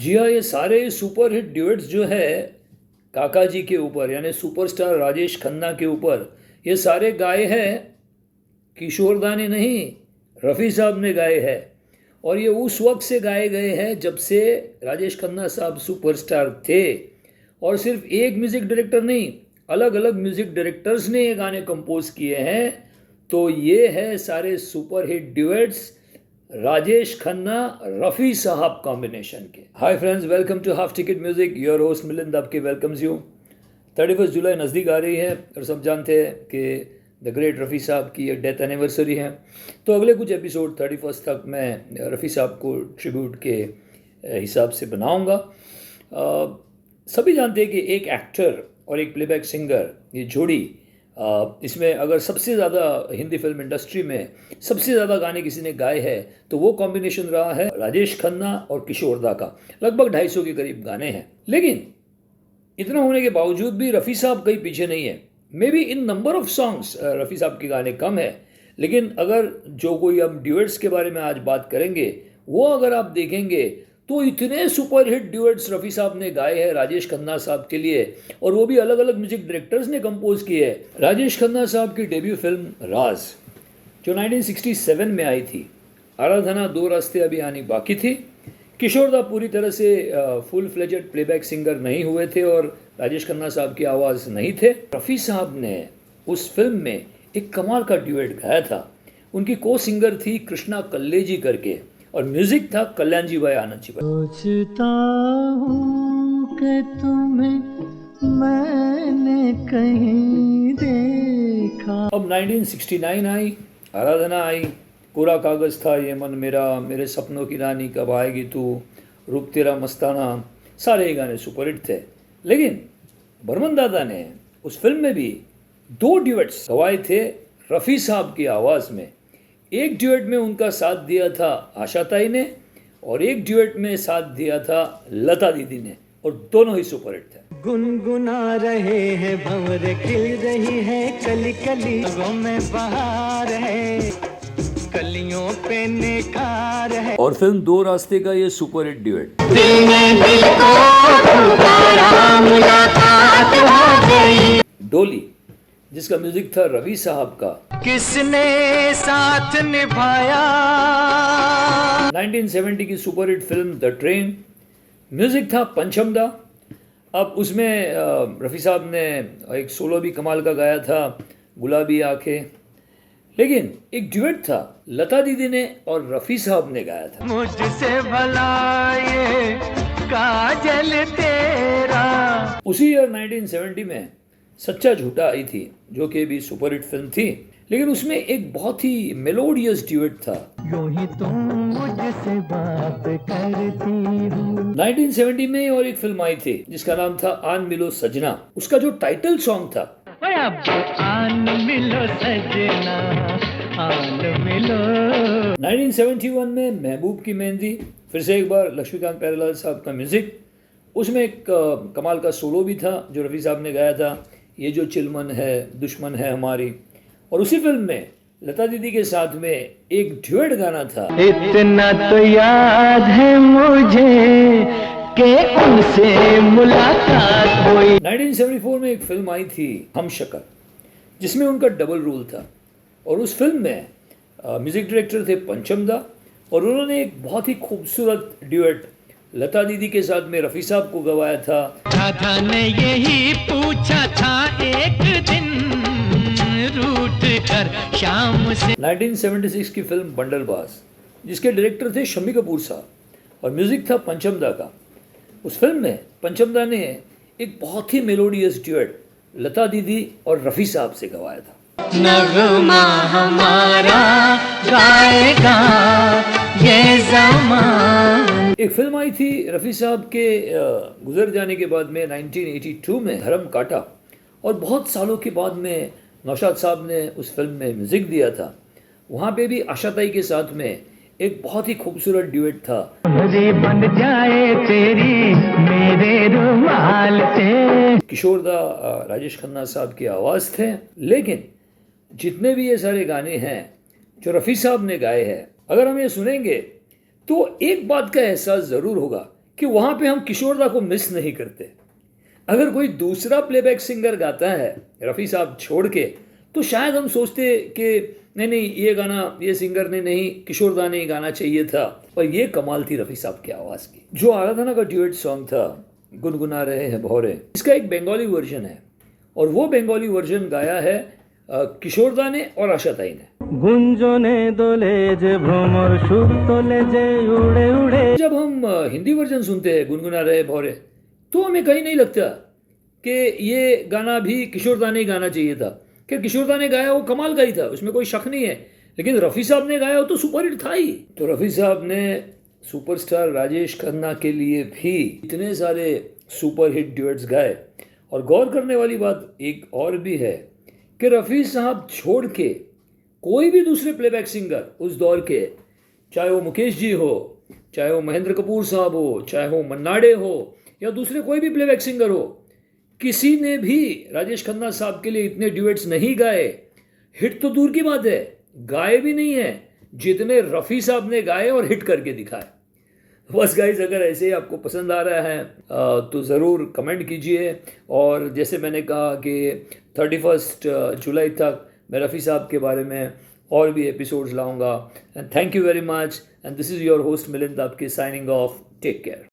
जी हाँ, ये सारे सुपर हिट ड्यूएट्स जो है काका जी के ऊपर यानी सुपरस्टार राजेश खन्ना के ऊपर, ये सारे गाए हैं किशोरदा ने नहीं, रफ़ी साहब ने गाए हैं। और ये उस वक्त से गाए गए हैं जब से राजेश खन्ना साहब सुपरस्टार थे। और सिर्फ एक म्यूज़िक डायरेक्टर नहीं, अलग अलग म्यूज़िक डायरेक्टर्स ने ये गाने कंपोज किए हैं। तो ये है सारे super hit duets Rajesh Khanna Rafi sahab combination के। Hi friends, welcome to half ticket music. Your host Milind आपके वेलकम्स यू। 31 जुलाई नज़दीक आ रही है और सब जानते हैं कि द ग्रेट रफ़ी साहब की डेथ एनिवर्सरी है। तो अगले कुछ एपिसोड 31 तक मैं रफ़ी साहब को ट्रिब्यूट के हिसाब से बनाऊंगा। सभी जानते हैं कि एक एक्टर और एक प्लेबैक सिंगर, ये जोड़ी, इसमें अगर सबसे ज़्यादा हिंदी फिल्म इंडस्ट्री में सबसे ज़्यादा गाने किसी ने गाए हैं तो वो कॉम्बिनेशन रहा है राजेश खन्ना और किशोरदा का। लगभग 250 के करीब गाने हैं। लेकिन इतना होने के बावजूद भी रफ़ी साहब कहीं पीछे नहीं है। May be in number of songs Rafi साहब के गाने कम है, लेकिन अगर जो कोई हम ड्यूएट्स के बारे में आज बात करेंगे वो अगर आप देखेंगे तो इतने सुपर हिट ड्यूएट्स रफ़ी साहब ने गाए हैं राजेश खन्ना साहब के लिए, और वो भी अलग अलग म्यूजिक डायरेक्टर्स ने कंपोज किए हैं। राजेश खन्ना साहब की डेब्यू फिल्म राज जो 1967 में आई थी, आराधना, दो रास्ते अभी आनी बाकी थी। किशोरदा पूरी तरह से फुल फ्लेजेड प्लेबैक सिंगर नहीं हुए थे और राजेश खन्ना साहब की आवाज़ नहीं थे। रफ़ी साहब ने उस फिल्म में एक कमाल का ड्यूएट गाया था। उनकी को सिंगर थी कृष्णा कल्लेजी करके, और म्यूजिक था कल्याण जी भाई, आनंद जी भाई। सोचता हूँ कि तुम्हें मैंने कहीं देखा। अब 1969 आई, आराधना आई, कोरा कागज़ था ये मन मेरा, मेरे सपनों की रानी कब आएगी तू, रूप तेरा मस्ताना, सारे ही गाने सुपरहिट थे। लेकिन बर्मन दादा ने उस फिल्म में भी 2 ड्यूएट्स गवाए थे रफ़ी साहब की आवाज़ में। एक ड्यूएट में उनका साथ दिया था आशा ताई ने और एक ड्यूएट में साथ दिया था लता दीदी ने, और दोनों ही सुपरहिट थे। गुनगुना रहे हैं भंवर, खिल रही है कली कली, रंगों में बहार है, कलियों पे निखार है। और फिल्म दो रास्ते का ये सुपरहिट ड्यूएट। दिल में दिल को पुकारा, मुलाकात हो गई। डोली, जिसका म्यूजिक था रवि साहब का। किसने साथ निभाया। 1970 की superhit film the train, music था पंचम दा। अब उसमें रफ़ी साहब ने एक सोलो भी कमाल का गाया था, गुलाबी आंखें। लेकिन एक ड्यूएट था लता दीदी ने और रफ़ी साहब ने गाया था। मुझसे भला ये काजल तेरा। उसी ईयर 1970 में सच्चा झूठा आई थी, जो कि भी सुपरहिट फिल्म थी, लेकिन उसमें एक बहुत ही मेलोडियस ड्यूएट था। यूं ही तुम मुझसे बात करती हो। 1970 में और एक फिल्म आई थी जिसका नाम था आन मिलो सजना। उसका जो टाइटल सॉन्ग था, अब आन मिलो सजना, आन मिलो। 1971 में महबूब की मेहंदी, फिर से एक बार लक्ष्मीकांत प्यारेलाल साहब का म्यूजिक। उसमें एक कमाल का सोलो भी था जो रफ़ी साहब ने गाया था, ये जो चिलमन है दुश्मन है हमारी। और उसी फिल्म में लता दीदी के साथ में एक ड्यूएट गाना था। इतना तो याद है मुझे कि उनसे मुलाकात हुई। 1974 में एक फिल्म आई थी हम शक्ल, जिसमें उनका डबल रोल था, और उस फिल्म में म्यूजिक डायरेक्टर थे पंचम दा, और उन्होंने एक बहुत ही खूबसूरत ड्यूएट लता दीदी के साथ में रफ़ी साहब को गवाया था। राधा ने यही पूछा था एक दिन, रूठ कर शाम से। 1976 की फिल्म बंडलबाज, जिसके डायरेक्टर थे शम्मी कपूर साहब और म्यूजिक था पंचम दा का। उस फिल्म में पंचम दा ने एक बहुत ही मेलोडियस ड्यूएट लता दीदी और रफ़ी साहब से गवाया था। नगमा हमारा गाएगा ये ज़मान। एक फिल्म आई थी रफ़ी साहब के गुजर जाने के बाद में 1982 में, धर्म काटा, और बहुत सालों के बाद में नौशाद साहब ने उस फिल्म में म्यूजिक दिया था। वहाँ पे भी आशा ताई के साथ में एक बहुत ही खूबसूरत ड्यूएट था। मुझे बन जाए तेरी मेरे रुमाल से। किशोरदा, राजेश खन्ना साहब की आवाज़ थे। लेकिन जितने भी ये सारे गाने हैं जो रफ़ी साहब ने गाए हैं, अगर हम ये सुनेंगे तो एक बात का एहसास ज़रूर होगा कि वहाँ पे हम किशोरदा को मिस नहीं करते। अगर कोई दूसरा प्लेबैक सिंगर गाता है रफ़ी साहब छोड़ के, तो शायद हम सोचते कि नहीं ये गाना ये सिंगर ने नहीं, किशोरदा ने ही गाना चाहिए था। पर ये कमाल थी रफ़ी साहब की आवाज़ की। जो आराधना का ड्यूएट सॉन्ग था गुनगुना रहे हैं भौरे, इसका एक बंगाली वर्जन है और वो बंगाली वर्जन गाया है किशोरदा ने और आशाताई ने। गुंजने दोले जे भ्रमर सुर तोले जे उड़े उड़े। जब हम हिंदी वर्जन सुनते हैं गुनगुना रहे भौरे, तो हमें कहीं नहीं लगता कि ये गाना भी किशोरदा ने ही गाना चाहिए था। कि किशोरदा ने गाया वो कमाल का ही था, उसमें कोई शक नहीं है, लेकिन रफ़ी साहब ने गाया वो तो सुपरहिट था ही। तो रफ़ी साहब ने सुपरस्टार राजेश खन्ना के लिए भी इतने सारे सुपरहिट ड्यूएट्स गाए। और गौर करने वाली बात एक और भी है कि रफ़ी साहब छोड़ के कोई भी दूसरे प्लेबैक सिंगर उस दौर के, चाहे वो मुकेश जी हो, चाहे वो महेंद्र कपूर साहब हो, चाहे वो मन्नाडे हो या दूसरे कोई भी प्लेबैक सिंगर हो, किसी ने भी राजेश खन्ना साहब के लिए इतने ड्यूएट्स नहीं गाए। हिट तो दूर की बात है, गाए भी नहीं है जितने रफ़ी साहब ने गाए और हिट करके दिखाए। बस गाइस, अगर ऐसे ही आपको पसंद आ रहा है तो ज़रूर कमेंट कीजिए। और जैसे मैंने कहा कि 31 जुलाई तक मैं रफ़ी साहब के बारे में और भी एपिसोड्स लाऊंगा। And thank you very much, and this is your host Milind आपके साइनिंग ऑफ। Take care.